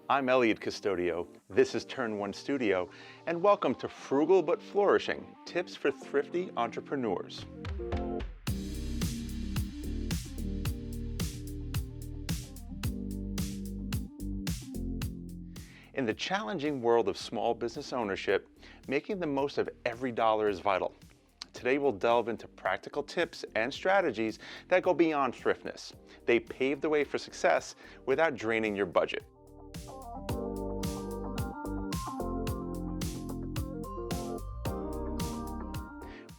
I'm Eliud Custodio, this is Turn 1 Studio, and welcome to Frugal but Flourishing, Tips for Thrifty Entrepreneurs. In the challenging world of small business ownership, making the most of every dollar is vital. Today we'll delve into practical tips and strategies that go beyond thriftness. They pave the way for success without draining your budget.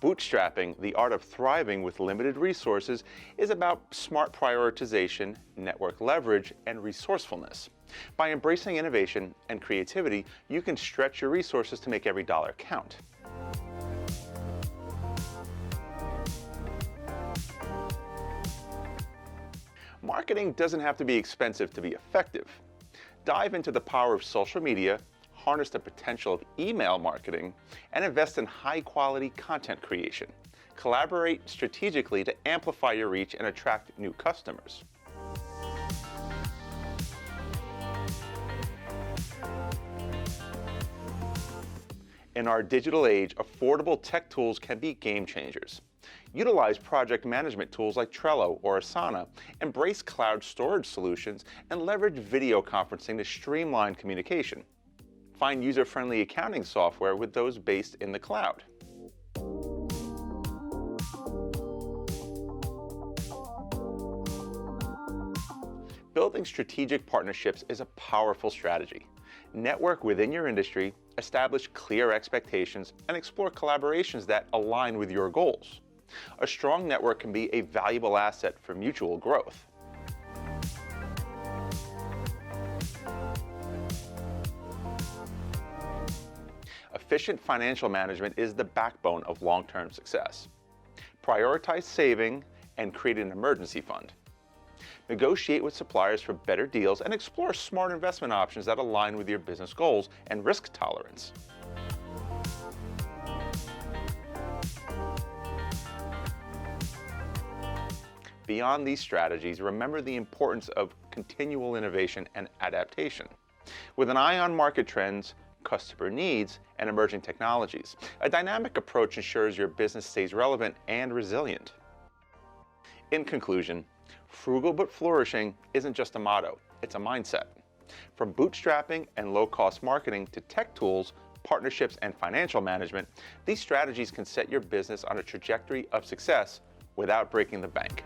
Bootstrapping, the art of thriving with limited resources, is about smart prioritization, network leverage, and resourcefulness. By embracing innovation and creativity, you can stretch your resources to make every dollar count. Marketing doesn't have to be expensive to be effective. Dive into the power of social media, harness the potential of email marketing, and invest in high-quality content creation. Collaborate strategically to amplify your reach and attract new customers. In our digital age, affordable tech tools can be game changers. Utilize project management tools like Trello or Asana, embrace cloud storage solutions, and leverage video conferencing to streamline communication. Find user-friendly accounting software with those based in the cloud. Building strategic partnerships is a powerful strategy. Network within your industry, establish clear expectations, and explore collaborations that align with your goals. A strong network can be a valuable asset for mutual growth. Efficient financial management is the backbone of long-term success. Prioritize saving and create an emergency fund. Negotiate with suppliers for better deals and explore smart investment options that align with your business goals and risk tolerance. Beyond these strategies, remember the importance of continual innovation and adaptation. With an eye on market trends, customer needs, and emerging technologies, a dynamic approach ensures your business stays relevant and resilient. In conclusion, frugal but flourishing isn't just a motto, it's a mindset. From bootstrapping and low-cost marketing to tech tools, partnerships, and financial management, these strategies can set your business on a trajectory of success without breaking the bank.